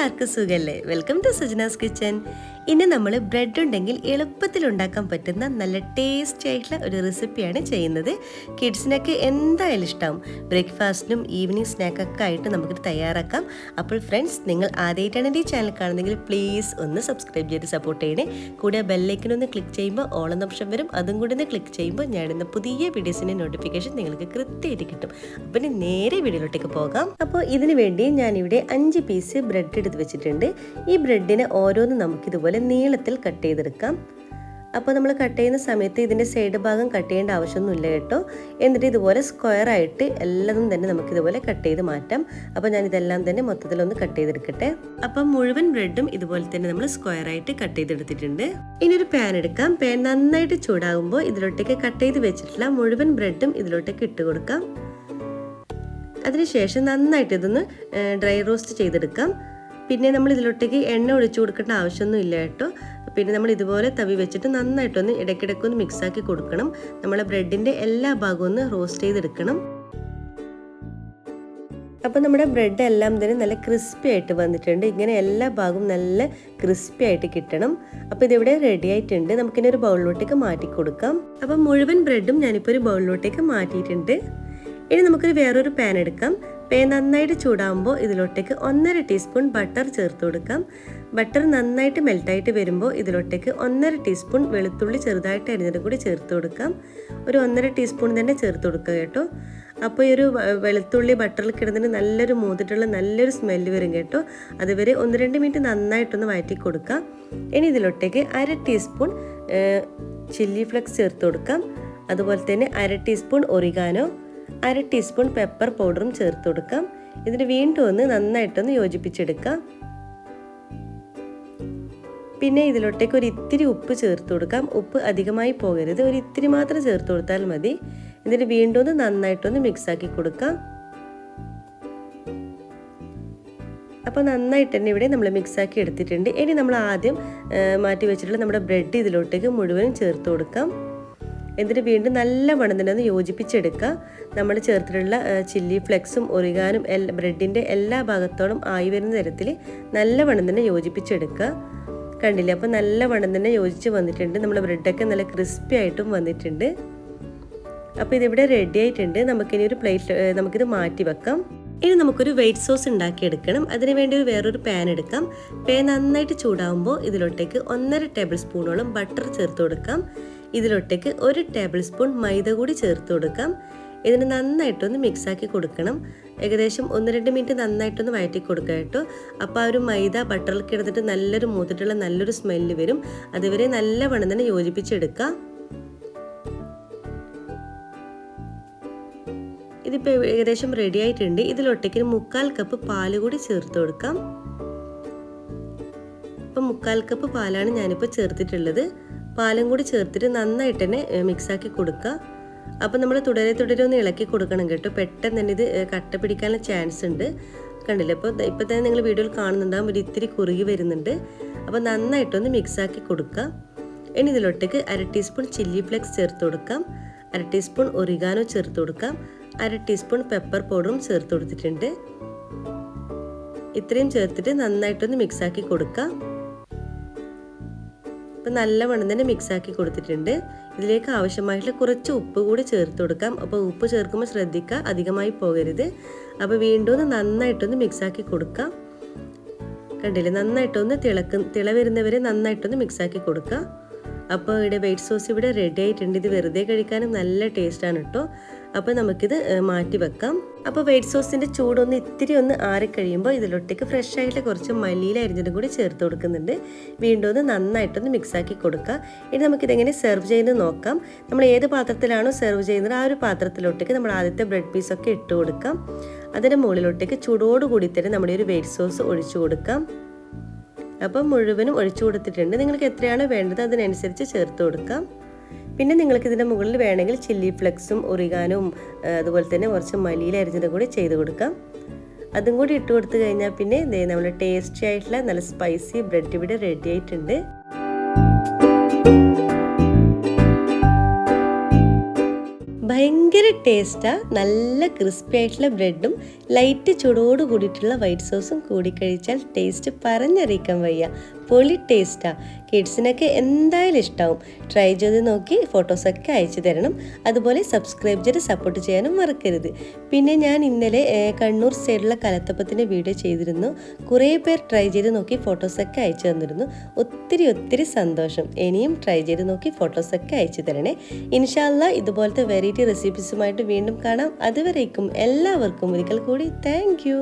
എല്ലാവർക്കും സുഖല്ലേ? Welcome to Sajina's kitchen. ഇനി നമ്മൾ ബ്രെഡ് ഉണ്ടെങ്കിൽ എളുപ്പത്തിൽ ഉണ്ടാക്കാൻ പറ്റുന്ന നല്ല ടേസ്റ്റി ആയിട്ടുള്ള ഒരു റെസിപ്പിയാണ് ചെയ്യുന്നത്. കിഡ്സിനൊക്കെ എന്തായാലും ഇഷ്ടമാവും. ബ്രേക്ക്ഫാസ്റ്റിനും ഈവനിങ് സ്നാക്കൊക്കെ ആയിട്ട് നമുക്കിത് തയ്യാറാക്കാം. അപ്പോൾ ഫ്രണ്ട്സ്, നിങ്ങൾ ആദ്യമായിട്ടാണ് എൻ്റെ ഈ ചാനൽ കാണുന്നതെങ്കിൽ പ്ലീസ് ഒന്ന് സബ്സ്ക്രൈബ് ചെയ്ത് സപ്പോർട്ട് ചെയ്യണേ. കൂടെ ബെല്ലൈക്കനൊന്ന് ക്ലിക്ക് ചെയ്യുമ്പോൾ ഓൾ എന്ന ഓപ്ഷൻ വരും. അതും കൂടി ഒന്ന് ക്ലിക്ക് ചെയ്യുമ്പോൾ ഞാനിടുന്ന പുതിയ വീഡിയോസിൻ്റെ നോട്ടിഫിക്കേഷൻ നിങ്ങൾക്ക് കൃത്യമായിട്ട് കിട്ടും. അപ്പോൾ ഇനി നേരെ വീഡിയോയിലോട്ടേക്ക് പോകാം. അപ്പോൾ ഇതിന് വേണ്ടി ഞാനിവിടെ 5 പീസ് ബ്രെഡ് എടുത്ത് വെച്ചിട്ടുണ്ട്. ഈ ബ്രെഡിനെ ഓരോന്നും നമുക്കിതുപോലെ നീളത്തിൽ കട്ട് ചെയ്തെടുക്കാം. അപ്പോൾ നമ്മൾ കട്ട് ചെയ്യുന്ന സമയത്ത് ഇതിൻ്റെ സൈഡ് ഭാഗം കട്ട് ചെയ്യേണ്ട ആവശ്യമൊന്നുമില്ല കേട്ടോ. എന്നിട്ട് ഇതുപോലെ സ്ക്വയറായിട്ട് എല്ലാതും തന്നെ നമുക്കിതുപോലെ കട്ട് ചെയ്ത് മാറ്റാം. അപ്പോൾ ഞാൻ ഇതെല്ലാം തന്നെ മൊത്തത്തിലൊന്ന് കട്ട് ചെയ്തെടുക്കട്ടെ. അപ്പം മുഴുവൻ ബ്രെഡും ഇതുപോലെ തന്നെ നമ്മൾ സ്ക്വയറായിട്ട് കട്ട് ചെയ്തെടുത്തിട്ടുണ്ട്. ഇനി ഒരു പാൻ എടുക്കാം. പാൻ നന്നായിട്ട് ചൂടാകുമ്പോൾ ഇതിലോട്ടേക്ക് കട്ട് ചെയ്ത് വെച്ചിട്ടുള്ള മുഴുവൻ ബ്രെഡും ഇതിലോട്ടേക്ക് ഇട്ട് കൊടുക്കാം. അതിനുശേഷം നന്നായിട്ട് ഇതൊന്ന് ഡ്രൈ റോസ്റ്റ് ചെയ്തെടുക്കാം. പിന്നെ നമ്മൾ ഇതിലോട്ടേക്ക് എണ്ണ ഒഴിച്ചു കൊടുക്കേണ്ട ആവശ്യമൊന്നും ഇല്ല കേട്ടോ. പിന്നെ നമ്മൾ ഇതുപോലെ തവി വെച്ചിട്ട് നന്നായിട്ടൊന്ന് ഇടയ്ക്കിടയ്ക്കൊന്ന് മിക്സാക്കി കൊടുക്കണം. നമ്മളെ ബ്രെഡിൻ്റെ എല്ലാ ഭാഗവും ഒന്ന് റോസ്റ്റ് ചെയ്തെടുക്കണം. അപ്പോൾ നമ്മുടെ ബ്രെഡ് എല്ലാം തന്നെ നല്ല ക്രിസ്പി ആയിട്ട് വന്നിട്ടുണ്ട്. ഇങ്ങനെ എല്ലാ ഭാഗവും നല്ല ക്രിസ്പി ആയിട്ട് കിട്ടണം. അപ്പോൾ ഇതിവിടെ റെഡി ആയിട്ടുണ്ട്. നമുക്കിനി ഒരു ബൗളിലോട്ടേക്ക് മാറ്റി കൊടുക്കാം. അപ്പം മുഴുവൻ ബ്രെഡും ഞാനിപ്പോൾ ഒരു ബൗളിലോട്ടേക്ക് മാറ്റിയിട്ടുണ്ട്. ഇനി നമുക്കൊരു വേറൊരു പാൻ എടുക്കാം. പാൻ നന്നായിട്ട് ചൂടാകുമ്പോൾ ഇതിലോട്ടേക്ക് 1.5 ടീസ്പൂൺ ബട്ടർ ചേർത്ത് കൊടുക്കാം. ബട്ടർ നന്നായിട്ട് മെൽട്ടായിട്ട് വരുമ്പോൾ ഇതിലോട്ടേക്ക് 1.5 ടീസ്പൂൺ വെളുത്തുള്ളി ചെറുതായിട്ട് അരിഞ്ഞത് കൂടി ചേർത്ത് കൊടുക്കാം. ഒരു 1.5 ടീസ്പൂൺ തന്നെ ചേർത്ത് കൊടുക്കുക കേട്ടോ. അപ്പോൾ ഈ ഒരു വെളുത്തുള്ളി ബട്ടറിൽ കിടന്നിട്ട് നല്ലൊരു മൂത്തിട്ടുള്ള നല്ലൊരു സ്മെല്ല് വരും കേട്ടോ. അതുവരെ 1-2 മിനിറ്റ് നന്നായിട്ടൊന്ന് വഴറ്റി കൊടുക്കാം. ഇനി ഇതിലോട്ടേക്ക് 1/2 ടീസ്പൂൺ ചില്ലി ഫ്ലെക്സ് ചേർത്ത് കൊടുക്കാം. അതുപോലെ തന്നെ 1/2 ടീസ്പൂൺ ഒറിഗാനോ, 1/2 ടീസ്പൂൺ പെപ്പർ പൗഡറും ചേർത്ത് കൊടുക്കാം. ഇതിന് വീണ്ടും ഒന്ന് നന്നായിട്ടൊന്ന് യോജിപ്പിച്ചെടുക്കാം. പിന്നെ ഇതിലോട്ടേക്ക് ഒരു ഇത്തിരി ഉപ്പ് ചേർത്ത് കൊടുക്കാം. ഉപ്പ് അധികമായി പോകരുത്, ഒരു ഇത്തിരി മാത്രം ചേർത്ത് കൊടുത്താൽ മതി. ഇതിന് വീണ്ടും ഒന്ന് നന്നായിട്ടൊന്ന് മിക്സാക്കി കൊടുക്കാം. അപ്പോൾ നന്നായിട്ട് തന്നെ ഇവിടെ നമ്മൾ മിക്സാക്കി എടുത്തിട്ടുണ്ട്. ഇനി നമ്മൾ ആദ്യം മാറ്റി വെച്ചിട്ടുള്ള നമ്മുടെ ബ്രെഡ് ഇതിലോട്ടേക്ക് മുഴുവനും ചേർത്ത് കൊടുക്കാം. എന്നിട്ട് വീണ്ടും നല്ല വണ്ണം തന്നെ ഒന്ന് യോജിപ്പിച്ചെടുക്കുക. നമ്മൾ ചേർത്തിട്ടുള്ള ചില്ലി ഫ്ലെക്സും ഒറിഗാനും ബ്രെഡിൻ്റെ എല്ലാ ഭാഗത്തോളം ആയി വരുന്ന തരത്തിൽ നല്ല വണ്ണം തന്നെ യോജിപ്പിച്ചെടുക്കുക. കണ്ടില്ലേ? അപ്പോൾ നല്ല വണ്ണം തന്നെ യോജിച്ച് വന്നിട്ടുണ്ട്. നമ്മുടെ ബ്രെഡൊക്കെ നല്ല ക്രിസ്പി ആയിട്ടും വന്നിട്ടുണ്ട്. അപ്പോൾ ഇതിവിടെ റെഡി ആയിട്ടുണ്ട്. നമുക്കിനി ഒരു നമുക്കിത് മാറ്റി വെക്കാം. ഇനി നമുക്കൊരു വൈറ്റ് സോസ് ഉണ്ടാക്കിയെടുക്കണം. അതിന് വേണ്ടി വേറൊരു പാൻ എടുക്കാം. പാൻ നന്നായിട്ട് ചൂടാകുമ്പോൾ ഇതിലോട്ടേക്ക് 1.5 ടേബിൾ സ്പൂണോളം ബട്ടർ ചേർത്ത് കൊടുക്കാം. ഇതിലോട്ടേക്ക് 1 ടേബിൾ സ്പൂൺ മൈദ കൂടി ചേർത്ത് കൊടുക്കാം. ഇതിന് നന്നായിട്ടൊന്ന് മിക്സാക്കി കൊടുക്കണം. ഏകദേശം 1-2 മിനിറ്റ് നന്നായിട്ടൊന്ന് വഴറ്റി കൊടുക്കുക കേട്ടോ. അപ്പോൾ ആ ഒരു മൈദ ബട്ടറിൽ കിടന്നിട്ട് നല്ലൊരു മൂത്തിട്ടുള്ള നല്ലൊരു സ്മെല്ല് വരും. അതുവരെ നല്ല വണ്ണം തന്നെ യോജിപ്പിച്ചെടുക്കുക. ഇതിപ്പോൾ ഏകദേശം റെഡി ആയിട്ടുണ്ട്. ഇതിലോട്ടേക്ക് 1/4 കപ്പ് പാല് കൂടി ചേർത്ത് കൊടുക്കാം. അപ്പം 1/4 കപ്പ് പാലാണ് ഞാനിപ്പോൾ ചേർത്തിട്ടുള്ളത്. പാലും കൂടി ചേർത്തിട്ട് നന്നായിട്ട് തന്നെ മിക്സാക്കി കൊടുക്കുക. അപ്പോൾ നമ്മൾ തുടരെ ഒന്ന് ഇളക്കി കൊടുക്കണം കേട്ടോ. പെട്ടെന്ന് തന്നെ ഇത് കട്ട പിടിക്കാനുള്ള ചാൻസ് ഉണ്ട്. കണ്ടില്ലേ? അപ്പോൾ ഇപ്പോൾ തന്നെ നിങ്ങൾ വീഡിയോയിൽ കാണുന്നുണ്ടാകും ഒരു ഇത്തിരി കുറുകി വരുന്നുണ്ട്. അപ്പോൾ നന്നായിട്ടൊന്ന് മിക്സാക്കി കൊടുക്കുക. ഇനി ഇതിലോട്ടേക്ക് 1/2 ടീസ്പൂൺ ചില്ലി ഫ്ലെക്സ് ചേർത്ത് കൊടുക്കാം. 1/2 ടീസ്പൂൺ ഒറിഗാനോ ചേർത്ത് കൊടുക്കാം. 1/2 ടീസ്പൂൺ പെപ്പർ പൗഡറും ചേർത്ത് കൊടുത്തിട്ടുണ്ട്. ഇത്രയും ചേർത്തിട്ട് നന്നായിട്ടൊന്ന് മിക്സാക്കി കൊടുക്കുക. ഇപ്പം നല്ല വണ്ണം തന്നെ മിക്സാക്കി കൊടുത്തിട്ടുണ്ട്. ഇതിലേക്ക് ആവശ്യമായിട്ടുള്ള കുറച്ച് ഉപ്പ് കൂടി ചേർത്ത് കൊടുക്കാം. അപ്പോൾ ഉപ്പ് ചേർക്കുമ്പോൾ ശ്രദ്ധിക്കുക, അധികമായി പോകരുത്. അപ്പോൾ വീണ്ടും ഒന്ന് നന്നായിട്ടൊന്ന് മിക്സാക്കി കൊടുക്കാം. കണ്ടില്ലേ? നന്നായിട്ടൊന്ന് തിള വരുന്നവരെ നന്നായിട്ടൊന്ന് മിക്സാക്കി കൊടുക്കുക. അപ്പോൾ ഇവിടെ വൈറ്റ് സോസ് ഇവിടെ റെഡി ആയിട്ടുണ്ട്. ഇത് വെറുതെ കഴിക്കാനും നല്ല ടേസ്റ്റാണ് കേട്ടോ. അപ്പോൾ നമുക്കിത് മാറ്റി വെക്കാം. അപ്പോൾ വൈറ്റ് സോസിൻ്റെ ചൂടൊന്ന് ഇത്തിരി ഒന്ന് ആറിക്കഴിയുമ്പോൾ ഇതിലൊട്ടേക്ക് ഫ്രഷ് ആയിട്ടുള്ള കുറച്ച് മല്ലിയില അരിഞ്ഞതും കൂടി ചേർത്ത് കൊടുക്കുന്നുണ്ട്. വീണ്ടും ഒന്ന് നന്നായിട്ടൊന്ന് മിക്സാക്കി കൊടുക്കുക. ഇനി നമുക്കിതെങ്ങനെ സെർവ് ചെയ്യുന്നത് നോക്കാം. നമ്മൾ ഏത് പാത്രത്തിലാണോ സെർവ് ചെയ്യുന്നത് ആ ഒരു പാത്രത്തിലോട്ടേക്ക് നമ്മൾ ആദ്യത്തെ ബ്രെഡ് പീസൊക്കെ ഇട്ട് കൊടുക്കാം. അതിൻ്റെ മുകളിലോട്ടേക്ക് ചൂടോടുകൂടി തന്നെ നമ്മുടെ ഒരു വൈറ്റ് സോസ് ഒഴിച്ചു കൊടുക്കാം. അപ്പം മുഴുവനും ഒഴിച്ചു കൊടുത്തിട്ടുണ്ട്. നിങ്ങൾക്ക് എത്രയാണോ വേണ്ടത് അതിനനുസരിച്ച് ചേർത്ത് കൊടുക്കാം. പിന്നെ നിങ്ങൾക്ക് ഇതിൻ്റെ മുകളിൽ വേണമെങ്കിൽ ചില്ലി ഫ്ലെക്സും ഒറിഗാനും അതുപോലെ തന്നെ കുറച്ച് മല്ലിയില അരിഞ്ഞത് കൂടി ചെയ്ത് കൊടുക്കാം. അതും കൂടി ഇട്ട് കൊടുത്തു കഴിഞ്ഞാൽ പിന്നെ നമ്മൾ ടേസ്റ്റി ആയിട്ടുള്ള നല്ല സ്പൈസി ബ്രെഡ് ഇവിടെ റെഡി ആയിട്ടുണ്ട്. ഭയങ്കര ടേസ്റ്റാണ്. നല്ല ക്രിസ്പി ആയിട്ടുള്ള ബ്രെഡും ലൈറ്റ് ചൂടോട് കൂടിയിട്ടുള്ള വൈറ്റ് സോസും കൂടി കഴിച്ചാൽ ടേസ്റ്റ് പറഞ്ഞറിയിക്കാൻ വയ്യ. പൊളി ടേസ്റ്റാണ്. കിഡ്സിനൊക്കെ എന്തായാലും ഇഷ്ടമാവും. ട്രൈ ചെയ്ത് നോക്കി ഫോട്ടോസൊക്കെ അയച്ചു തരണം. അതുപോലെ സബ്സ്ക്രൈബ് ചെയ്ത് സപ്പോർട്ട് ചെയ്യാനും മറക്കരുത്. പിന്നെ ഞാൻ ഇന്നലെ കണ്ണൂർ സൈഡിലുള്ള കലത്തപ്പത്തിൻ്റെ വീഡിയോ ചെയ്തിരുന്നു. കുറേ പേർ ട്രൈ ചെയ്ത് നോക്കി ഫോട്ടോസൊക്കെ അയച്ചു തന്നിരുന്നു. ഒത്തിരി സന്തോഷം. ഇനിയും ട്രൈ ചെയ്ത് നോക്കി ഫോട്ടോസൊക്കെ അയച്ചു തരണേ. ഇൻഷാ അല്ലാഹ് ഇതുപോലത്തെ വെറൈറ്റി റെസിപ്പീസുമായിട്ട് വീണ്ടും കാണാം. അതുവരേക്കും എല്ലാവർക്കും ഒരിക്കൽ കൂടി താങ്ക് യു.